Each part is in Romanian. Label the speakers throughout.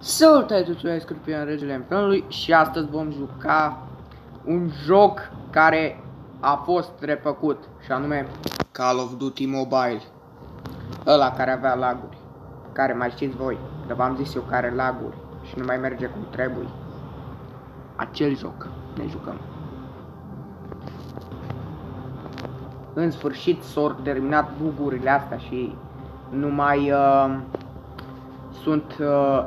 Speaker 1: Salutare tuturor, Scorpion, regele Infernului, și astăzi vom juca un joc care a fost refăcut, și anume Call of Duty Mobile. Ăla care avea laguri, care mai știți voi, că v-am zis eu că are laguri și nu mai merge cum trebuie. Acel joc ne jucăm. În sfârșit s-au terminat bugurile astea și nu mai sunt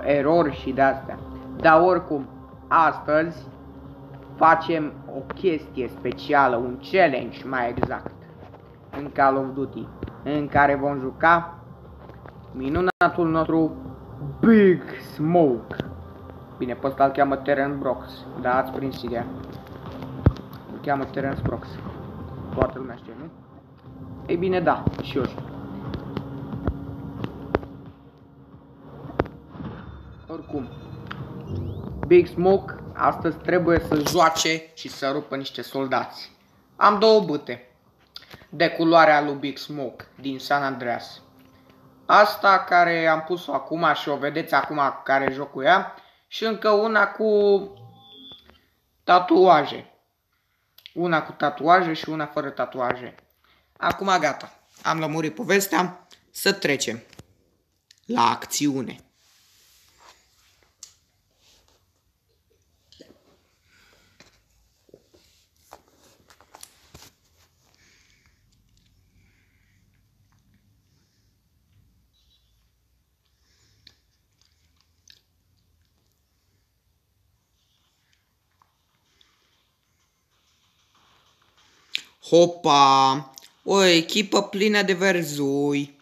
Speaker 1: erori și de-astea. Dar oricum, astăzi facem o chestie specială, un challenge mai exact, în Call of Duty, în care vom juca minunatul nostru Big Smoke. Bine, pe ăsta îl cheamă Terence Brooks, dar ați prins ideea. Îl cheamă Terence Brooks. Toată lumea știe, nu? Ei bine, da, și eu știu. Oricum, Big Smoke astăzi trebuie să joace și să rupă niște soldați. Am două bâte de culoarea lui Big Smoke din San Andreas. Asta care am pus-o acum și o vedeți acum care joc cu ea, și încă una cu tatuaje. Una cu tatuaje și una fără tatuaje. Acum gata, am lămurit povestea, să trecem la acțiune. Hopa! O echipă plină de verzui.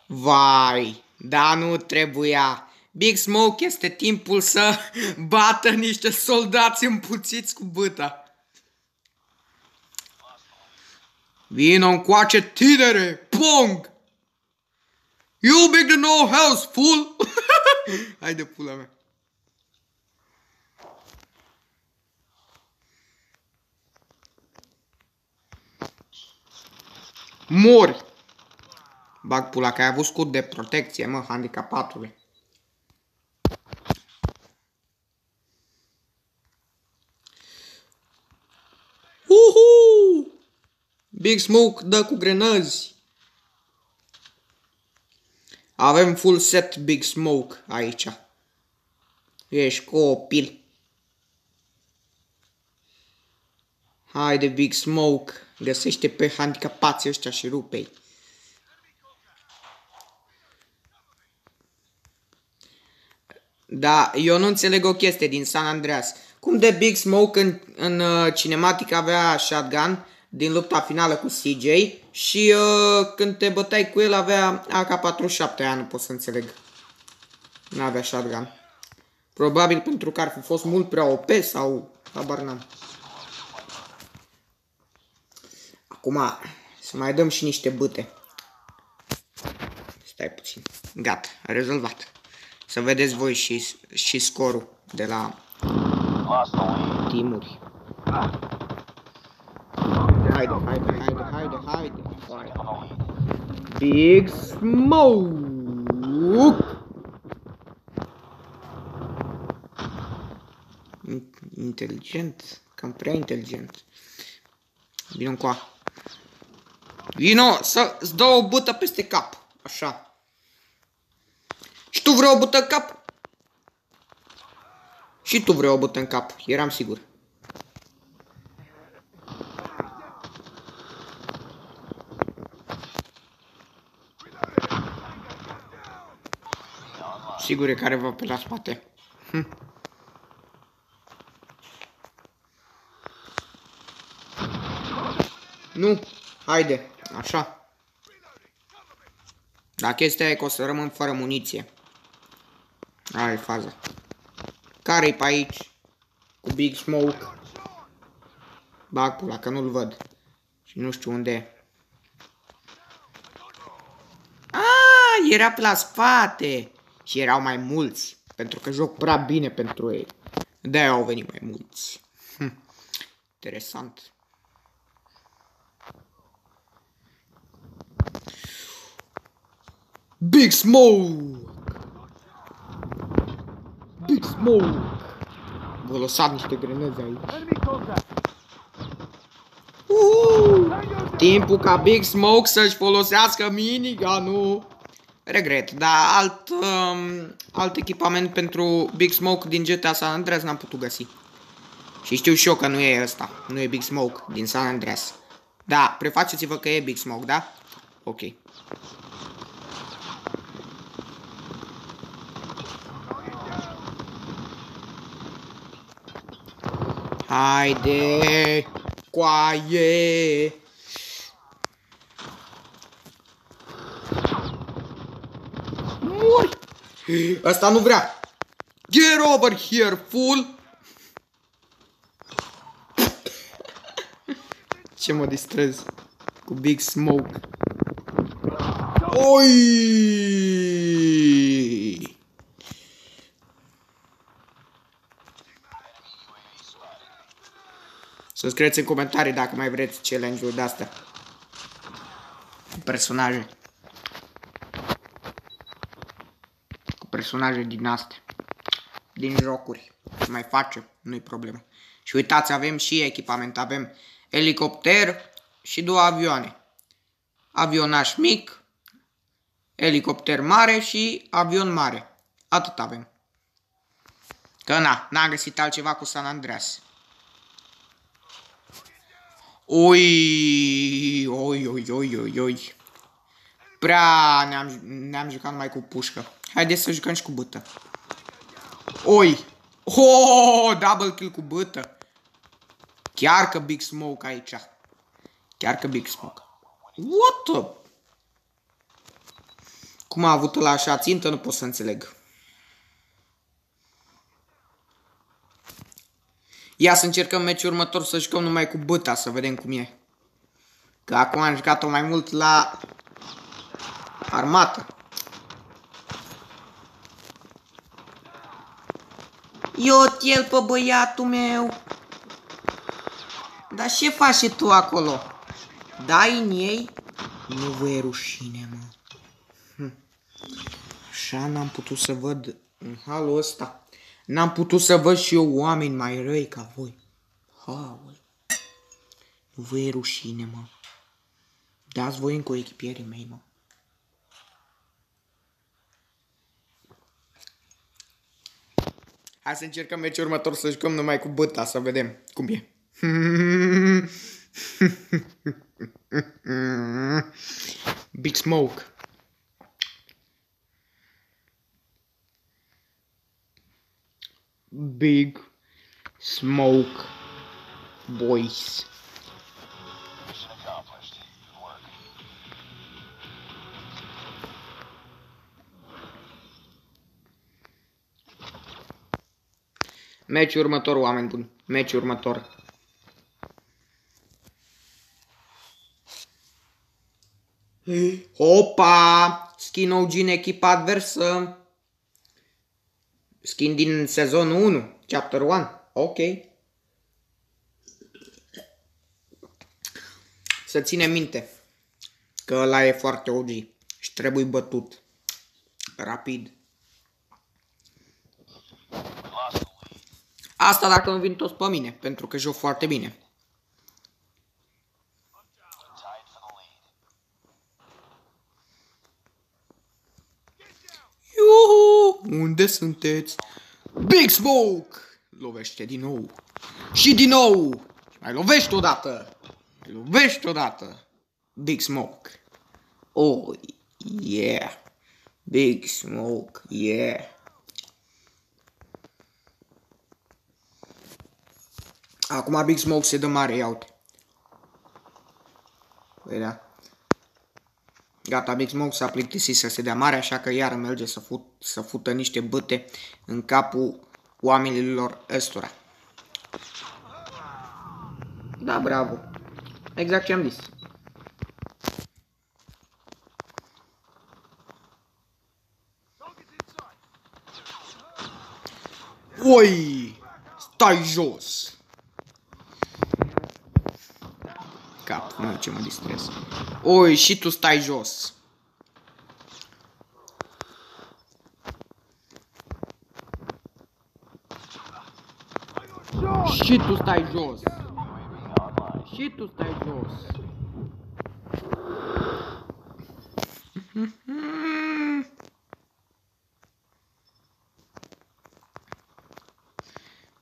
Speaker 1: Vai, dar nu trebuia. Big Smoke, este timpul să bată niște soldați împuțiți cu bâta. Vino încoace, tinere! Pong! You big the no house, fool! Hai de pula mea. Mori! Bag pula că ai avut scut de protecție, mă, handicapatule. Uhu! Big Smoke dă cu grenăzi. Avem full set Big Smoke aici. Ești copil. Haide, Big Smoke, găsește pe handicapații ăștia și rupe-i. Da, eu nu înțeleg o chestie din San Andreas. Cum de Big Smoke în cinematic avea shotgun din lupta finală cu CJ și când te bătai cu el avea AK-47, aia nu pot să înțeleg. Nu avea shotgun. Probabil pentru că ar fi fost mult prea OP sau habar n-am. Acum să mai dăm și niște bâte. Stai puțin. Gata, rezolvat. Să vedeți voi și scorul de la timuri. Haide. Big Smoke! Inteligent, cam prea inteligent. Vino încoa. Vino să-ți dau o bâtă peste cap. Așa. Și tu vrei o bâtă în cap? Și tu vrei o bâtă în cap, eram sigur. Sigur e careva pe la spate. Nu, haide, așa. Dar chestia e că o să rămân fără muniție. Aia e faza. Care-i pe aici? Cu Big Smoke. Bag pula că nu-l văd. Și nu știu unde e. Era pe la spate. Și erau mai mulți. Pentru că joc prea bine pentru ei. De-aia au venit mai mulți. Interesant. Big Smoke! Smoke! Vă lăsat niște grenade aici. Timpul ca Big Smoke să-și folosească minigun-ul. Regret, dar alt echipament pentru Big Smoke din GTA San Andreas n-am putut găsi. Și știu și eu că nu e ăsta, nu e Big Smoke din San Andreas. Da, prefaceți-vă că e Big Smoke, da? Ok. Haide, coaie! Mori! Ăsta nu vrea! Get over here, fool! Ce mă distrez cu Big Smoke. Oi! Să scrieți în comentarii dacă mai vreți challenge-uri de-astea. Personaje. Cu personaje din astea. Din jocuri. Se mai face, nu-i problemă. Și uitați, avem și echipament. Avem elicopter și 2 avioane. Avionaș mic, elicopter mare și avion mare. Atât avem. Că n-am găsit altceva cu San Andreas. Oi, oi, oi, oi, oi, oi. Prea ne-am jucat numai cu pușcă. Haideți să jucăm și cu bâtă. Oi! Oh, double kill cu bâtă. Chiar că Big Smoke aici. Chiar că Big Smoke. What the? Cum a avut la așa țintă, nu pot să înțeleg. Ia să încercăm meciul următor să jucăm numai cu bâta, să vedem cum e. Că acum am jucat-o mai mult la armată. Eu-t-el pe băiatul meu. Dar ce faci tu acolo? Dai în ei? Nu vă e rușine, mă. Așa n-am putut să văd în halul ăsta. N-am putut să văd și eu oameni mai răi ca voi. Haul. Nu vă e rușine, mă. Dați voi în coechipierii mei, mă. Hai să încercăm meciul următor să jucăm numai cu băta, să vedem cum e. Big Smoke. Big Smoke Boys. Meciul următor, oameni buni. Meciul următor. Opa! Skin OG în echipa adversă. Skin din sezonul 1. Chapter 1. Ok. Să ținem minte că ăla e foarte OG și trebuie bătut. Rapid. Asta dacă îmi vin toți pe mine, pentru că joc foarte bine. Iuhu! Unde sunteți? Big Smoke! Lovește din nou. Și din nou! Mai lovești odată! Mai lovești odată! Big Smoke. Oh, yeah! Big Smoke, yeah! Acum Big Smoke se dă mare, ia uite. Vedea. Gata, Big Smoke s-a plictisit să se dea mare, așa că iar merge să fută niște bâte în capul oamenilor ăstora. Da, bravo. Exact ce am zis. Oi! Stai jos! Cap, nu, ce mă distrez. Oi, și tu stai jos. Și tu stai jos. Și tu stai jos.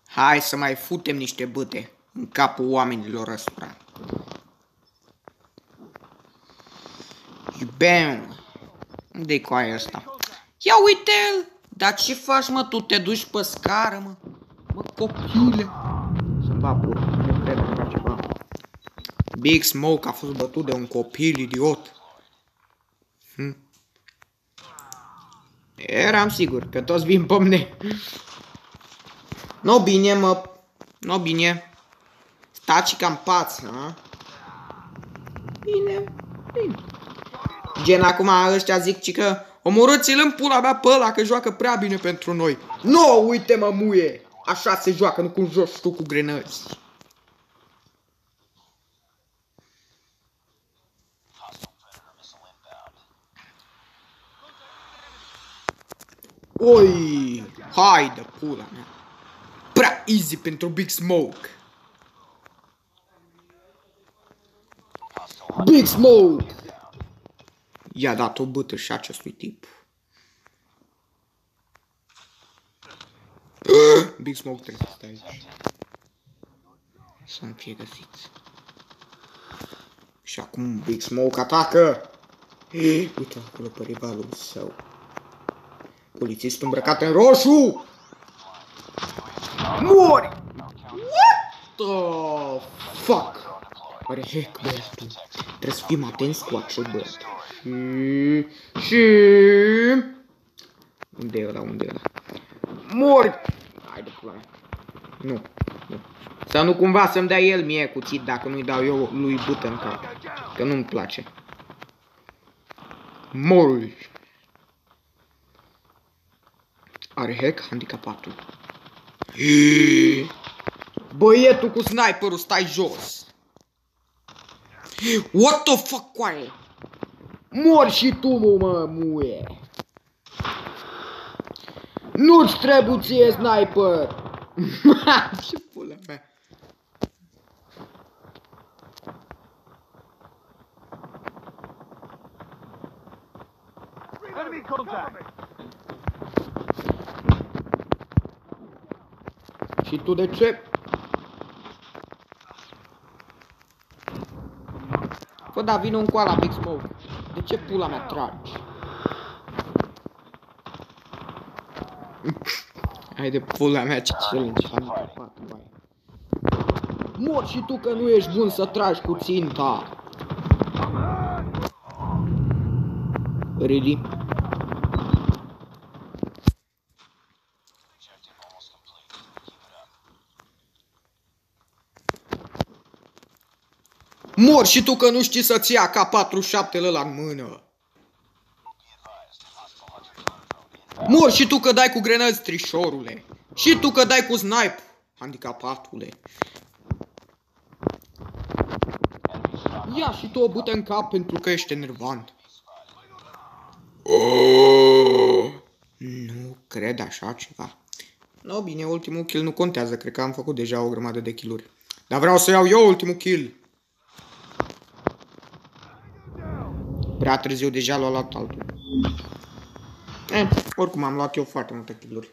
Speaker 1: Hai să mai futem niște bâte în capul oamenilor ăstora. Bam! Unde-i coaia ăsta? Ia uite-l! Dar ce faci, mă? Tu te duci pe scară, mă? Mă, copile! Să-mi va pur, nu cred așa ceva. Big Smoke a fost bătut de un copil idiot. Eram sigur că toți vin pe mine. No bine, mă. No bine. Stați ca în pață, ha? Bine, bine. Gen, acum ăștia zic că omorâți-l în pula mea pe ăla, că joacă prea bine pentru noi. No, uite mă, muie. Așa se joacă, nu cum joci tu cu grenăzi. Oi, haide pula mea. Prea easy pentru Big Smoke. Big Smoke! I-a dat o bâtă și acestui tip. Big Smoke trebuie să stai aici. Să-mi fie găsiți. Și acum Big Smoke atacă. Uite acolo pe rivalul său. Polițistul îmbrăcat în roșu! Mori! What the fuck? Are heck, băiatul. Trebuie să fim atenți cu acel băiat. Și... Unde e ăla? Unde e ăla? Mori! Haide, pula. Nu, nu. Sau nu cumva să-mi dea el mie cuțit dacă nu-i dau eu lui bâtă în cap. Că nu-mi place. Mori! Are hack handicapatul. Băietul cu sniperul, stai jos. What the fuck, coaie? Mori și tu, mă, muie. Nu-ți trebuie ție sniper. Ce pula mea.
Speaker 2: Enemy contact!
Speaker 1: Și tu de ce? Bă, da, vină un coala, Big Smoke. De ce pula mea tragi? Hai de pula mea, ce challenge am întâmplat, băi. Mor și tu că nu ești bun să tragi cu ținta. Ready? Mor și tu că nu știi să-ți ia K47-l ăla în mână. Mor și tu că dai cu grenăzi, trișorule. Și tu că dai cu snipe, handicapatule. Ia și tu o bâtă în cap pentru că ești enervant. Nu cred așa ceva. No, bine, ultimul kill nu contează. Cred că am făcut deja o grămadă de kill-uri. Dar vreau să iau eu ultimul kill. Prea târziu, deja l-a luat altul. Oricum am luat eu foarte multe kill-uri.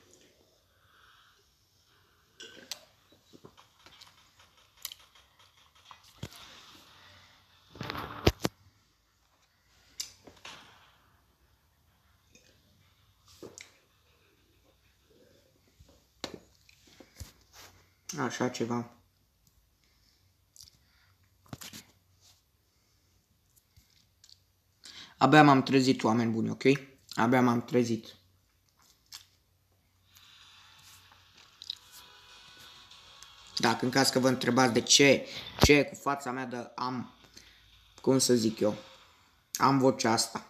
Speaker 1: Așa ceva. Abia m-am trezit, oameni buni, ok? Abia m-am trezit. Dacă în caz că vă întrebați de ce cu fața mea de am, cum să zic eu, am vocea asta.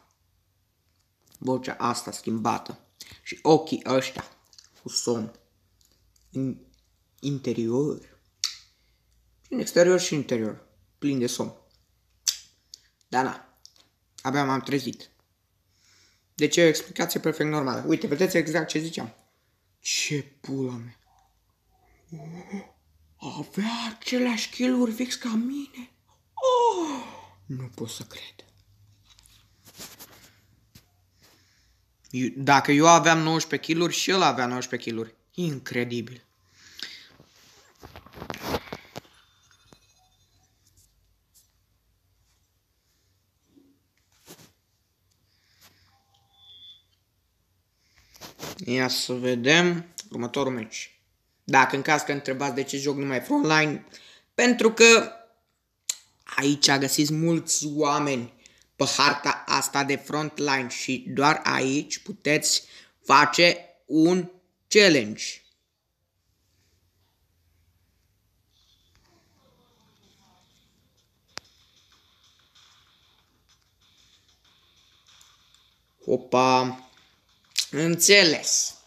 Speaker 1: Vocea asta schimbată. Și ochii ăștia cu somn. În interior. În exterior și interior. Plin de somn. Da, na. Abia m-am trezit. Deci e o explicație perfect normală. Uite, vedeți exact ce ziceam. Ce pula mea. Avea aceleași kill-uri fix ca mine. Oh, nu pot să cred. Dacă eu aveam 19 kill-uri și el avea 19 kill-uri. Incredibil. Ia să vedem următorul meci. Dacă în caz că întrebați de ce joc numai Frontline, pentru că aici găsiți mulți oameni pe harta asta de Frontline și doar aici puteți face un challenge. Opa, înțeles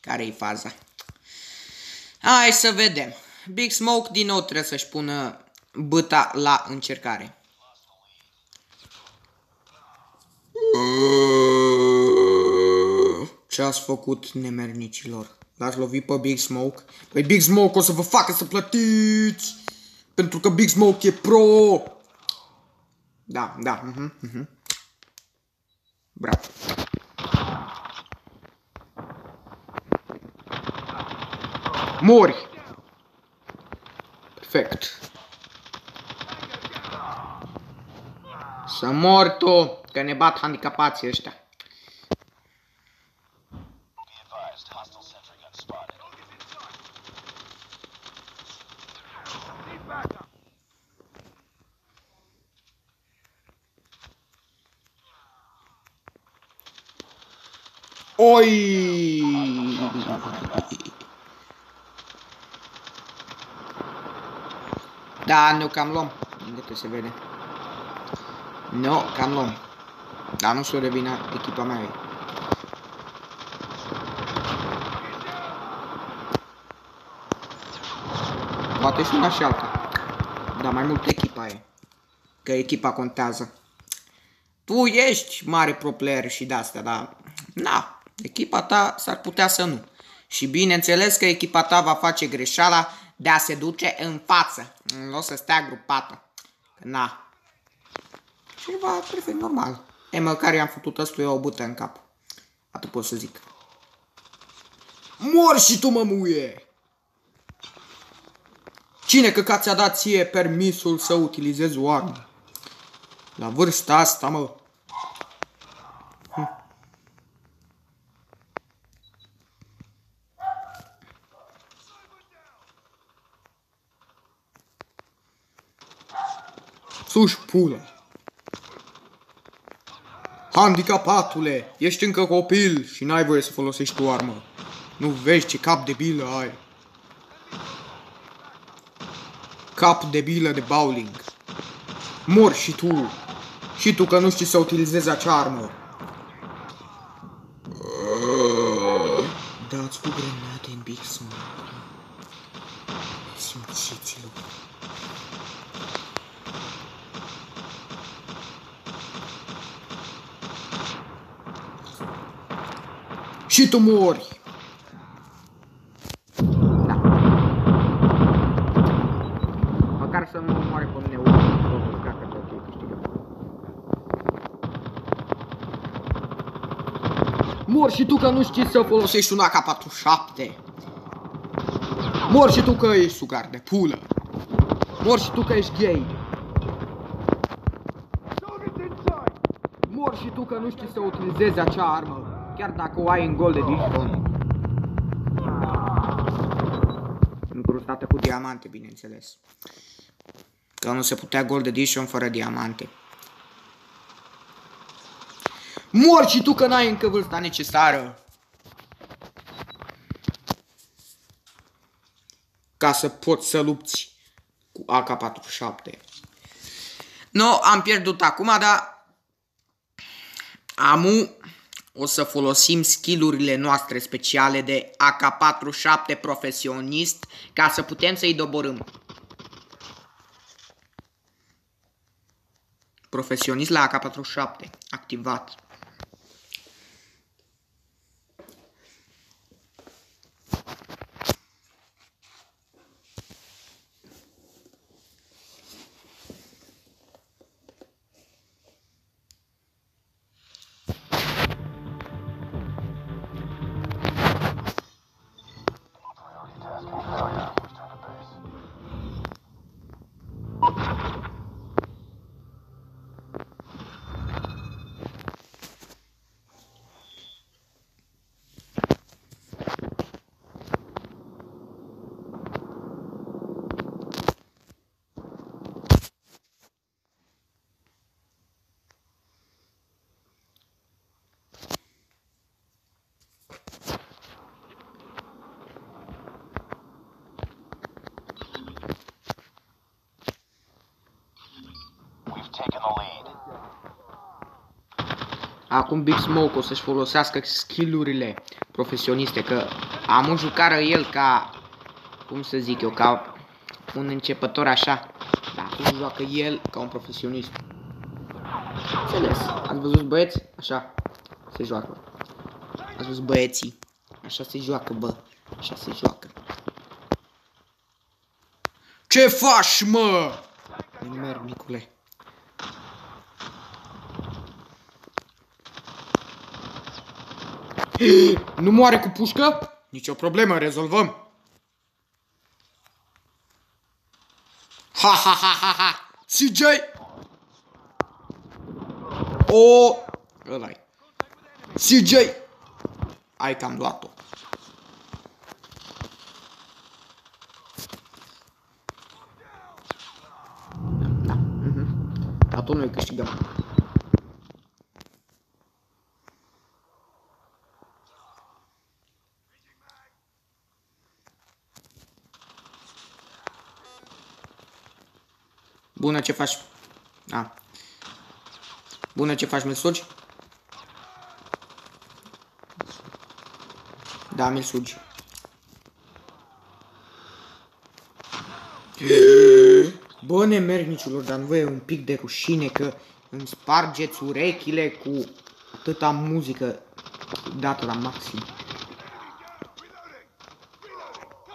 Speaker 1: care-i faza. Hai să vedem. Big Smoke din nou trebuie să-și pună băta la încercare. Ce-ați făcut, nemernicilor? L-ați lovit pe Big Smoke? Păi Big Smoke o să vă facă să plătiți! Pentru că Big Smoke e pro! Da. Bravo. Mori! Perfect. Să mori tu, că ne bat handicapații ăștia. Oi! Da, nu cam luăm. Uite se vede. Nu, cam luăm. Dar nu știu de vine echipa mea. Poate și una și alta. Dar mai mult echipa e. Că echipa contează. Tu ești mare pro player și de-astea, dar... Na, echipa ta s-ar putea să nu. Și bineînțeles că echipa ta va face greșeala de a se duce în față. Nu o să stea grupată. Na. Ceva perfect normal. E, măcar i-am făcut ăstuia o bută în cap. Atât pot să zic. Mor și tu, mămuie! Cine că ți-a dat ție permisul să utilizezi o armă? La vârsta asta, mă. Sus pula. Handicapatule, ești încă copil și n-ai voie să folosești o armă. Nu vezi ce cap de bilă ai. Cap de bilă de bowling. Mor și tu. Și tu că nu știi să utilizezi acea armă. Dați cu grenade în Big Smoke. Simțiți-l. Și tu mori. Da. Măcar să nu moare pe mine unul, că tot e câștigăm. Mor și tu că nu știi să folosești un AK-47. Mor și tu că ești sugar de pulă. Mor și tu că ești gay. Mor și tu că nu știi să utilizezi acea armă. Chiar dacă o ai în Gold Edition. Încrustată cu diamante, bineînțeles. Că nu se putea Gold Edition fără diamante. Mor și tu că n-ai încă vârsta necesară. Ca să poți să lupți cu AK-47. Nu, am pierdut acum, dar... O să folosim skill-urile noastre speciale de AK-47 profesionist ca să putem să-i doborâm. Profesionist la AK-47. Activat. Acum Big Smoke o să-și folosească skill-urile profesioniste, că am jucat el ca, cum să zic eu, ca un începător așa, dar acum joacă el ca un profesionist. Înțeles, ați văzut băieți? Așa se joacă. Ați văzut băieții? Așa se joacă, bă, așa se joacă. Ce faci, mă? Merg, Nicule. Nu moare cu pușcă? Nici o problemă, rezolvăm. Ha ha ha ha ha! CJ! O! Ăla-i. CJ! Ai că am luat-o. Da. Atunci noi câștigăm. Bună, ce faci? A. Bună, ce faci, mi-l sugi? Da, mi-l sugi. Bă, nemernicilor, dar nu vă e un pic de rușine că îmi spargeți urechile cu atâta muzică dată la maxim.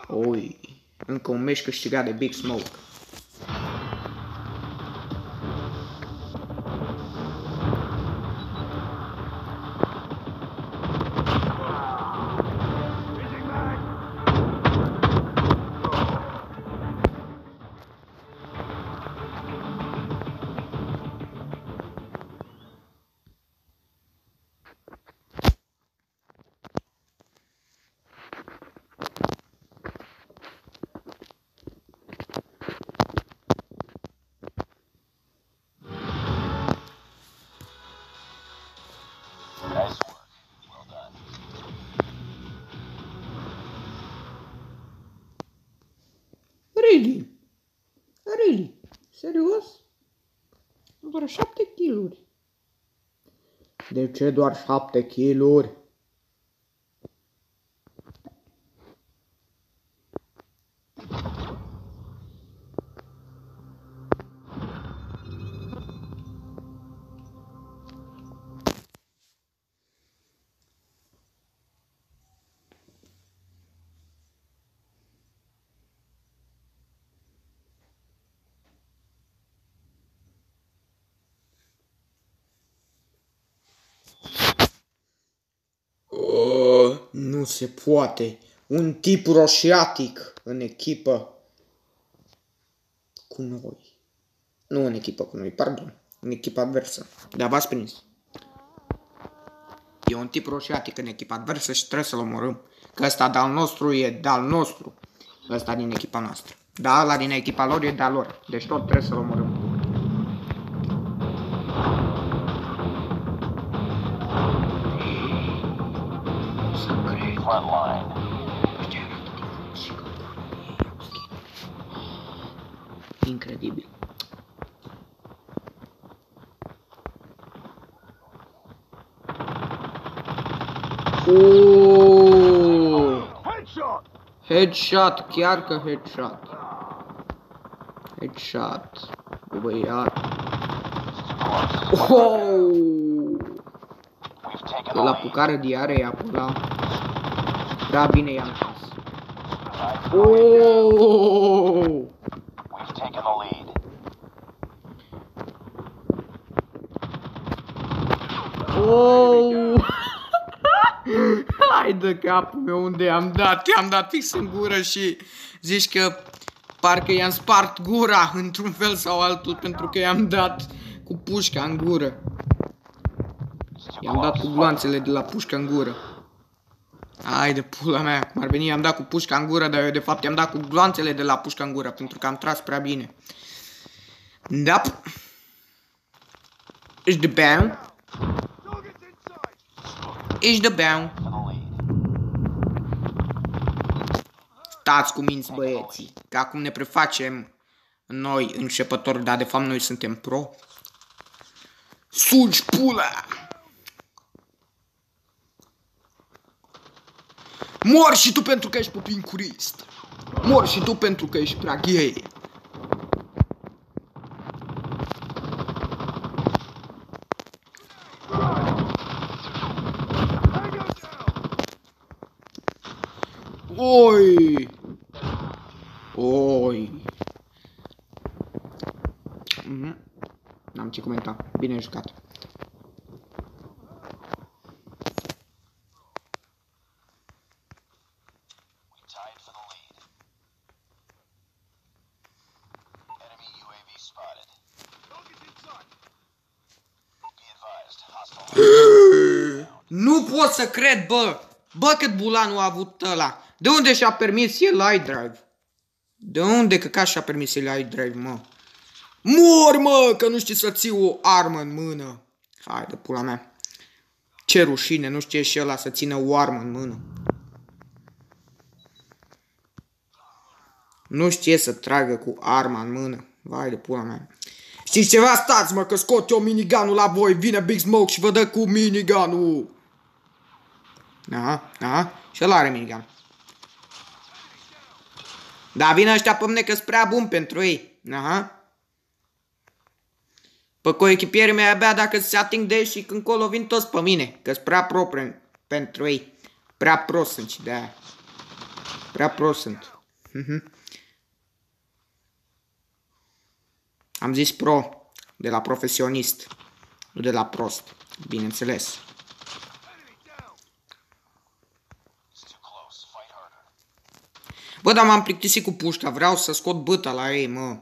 Speaker 1: Oi, încă un meci câștigat de Big Smoke. Really? Really? Serios? Doar 7 kill-uri. De ce doar 7 kill-uri? Nu se poate. Un tip roșiatic în echipă cu noi. Nu în echipă cu noi, pardon. În echipa adversă. Dar v-ați prins. E un tip roșiatic în echipa adversă și trebuie să-l omorâm. Că ăsta de-al nostru e de-al nostru. Ăsta din echipa noastră. Dar ăla din echipa lor e de-al lor. Deci tot trebuie să-l omorâm. Incredibil. Headshot, chiar că headshot. Headshot. Băiat. Îl apucară diarea acolo. Da, bine i-am pus. Hai de capul meu, unde am dat? I-am dat fix în gură și zici că parcă i-am spart gura într-un fel sau altul pentru că i-am dat cu pușca în gură. I-am dat cu gloanțele de la pușca în gură. Hai de pula mea, cum ar veni, i-am dat cu pușca în gură, dar eu de fapt i-am dat cu gloanțele de la pușca în gură pentru că am tras prea bine. Da. Ești de bang. Ești de bang. Stați cu minți, băieții, că acum ne prefacem noi începători, dar de fapt noi suntem pro. Sugi pula! Mor și tu pentru că ești pupincurist. Mor și tu pentru că ești prea gay. Oi! Oi! N-am ce comenta. Bine jucat. Nu pot să cred, bă! Bă, cât bulanul a avut ăla! De unde și-a permis el iDrive? De unde căcat și-a permis el iDrive, mă? Mor, mă, că nu știi să ții o armă în mână. Hai de pula mea. Ce rușine, nu știe și ăla să țină o armă în mână. Nu știe să tragă cu arma în mână. Vai de pula mea. Știți ceva? Stați, mă, că scot eu minigunul la voi. Vine Big Smoke și vă dă cu minigunul. Aha, aha. Și ăla are minigun. Da, vine ăștia pe mine că-s prea bun pentru ei. Aha. Pe coechipierii mei abia dacă se ating de ei și când colo vin toți pe mine. Că-s prea pro pentru ei. Prea pro sunt și de-aia. Prea pro sunt. Am zis pro. De la profesionist. Nu de la prost. Bineînțeles. Bă, dar m-am plictisit cu pușca. Vreau să scot băta la ei, mă.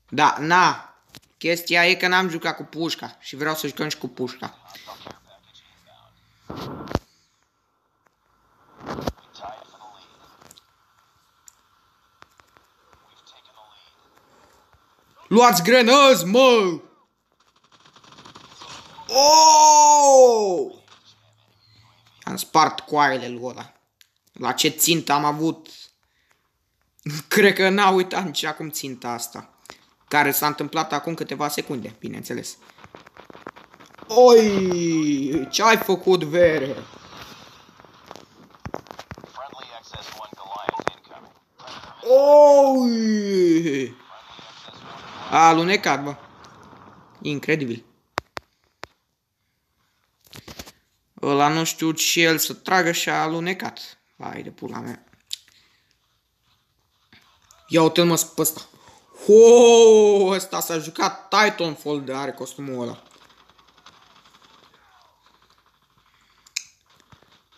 Speaker 1: Da, na. Chestia e că n-am jucat cu pușca. Și vreau să jucăm și cu pușca. Luați grenăzi, mă! Oh! Am spart coaiele lui ăla. La ce țintă am avut? Cred că n-a uitat nici acum ținta asta. Care s-a întâmplat acum câteva secunde, bineînțeles. Oi! Ce-ai făcut, vere? Oi! A alunecat, bă. Incredibil. Ăla nu știu ce el să tragă și a alunecat. Hai de pula mea. Ia uite-l, mă, pe ăsta. Ho, ăsta s-a jucat Titanfall de are costumul ăla.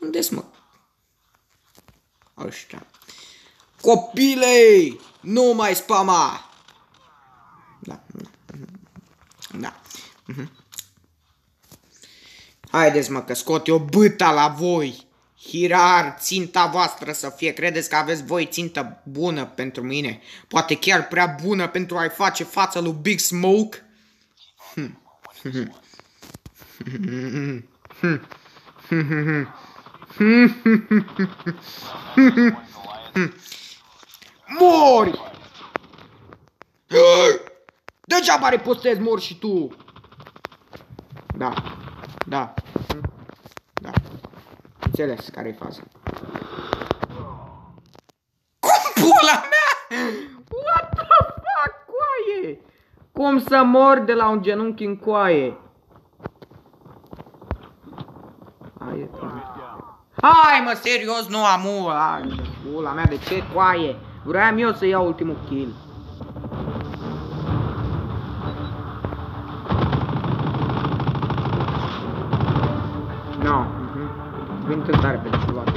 Speaker 1: Unde-s, mă? Ăștia. Copilei! Nu mai spama! Da. Da. Haideți, mă, că scot eu bâta la voi. Hirar, ținta voastră să fie. Credeți că aveți voi țintă bună pentru mine? Poate chiar prea bună pentru a-i face fața lui Big Smoke? Mori! Degeaba repostezi, mori și tu! Da, da, da. Înțeles care-i faza. Cum pula mea? What the fuck, coaie? Cum să mor de la un genunchi în coaie? Hai, mă, serios, nu am pula mea, de ce coaie? Vreau eu să iau ultimul kill. No. Vin tare pe celălalt.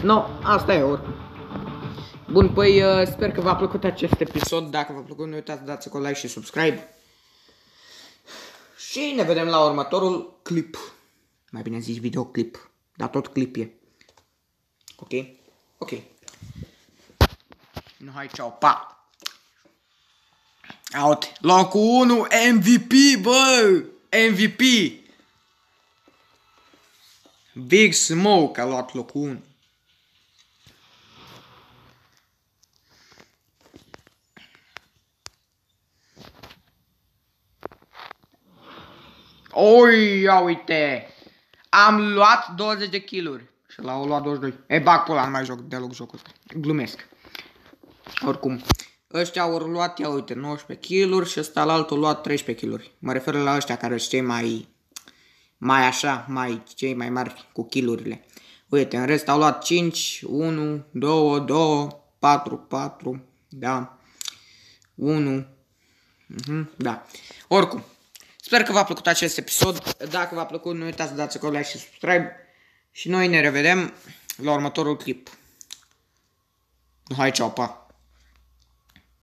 Speaker 1: No, asta e oricum. Bun, păi sper că v-a plăcut acest episod. Dacă v-a plăcut, nu uitați să dați un like și subscribe. Și ne vedem la următorul clip. Mai bine zis videoclip. Dar tot clip e. Ok? Ok. Nu, hai, ceau, pa! Aute, locul 1, MVP, bă! MVP! Big Smoke a luat locul 1. Oi, ia uite! Am luat 20 de kill-uri. Și l-au luat 22. E, bag pe ăla, nu mai joc deloc jocul ăsta. Glumesc. Oricum. Ăștia au luat, ia uite, 19 kg și ăsta la altul a luat 13 kg. Mă refer la ăștia care sunt cei cei mai mari cu kilurile. Uite, în rest au luat 5, 1, 2, 2, 4, 4, da, 1, da. Oricum, sper că v-a plăcut acest episod. Dacă v-a plăcut, nu uitați să dați acolo like și subscribe. Și noi ne revedem la următorul clip. Hai, ceau, pa!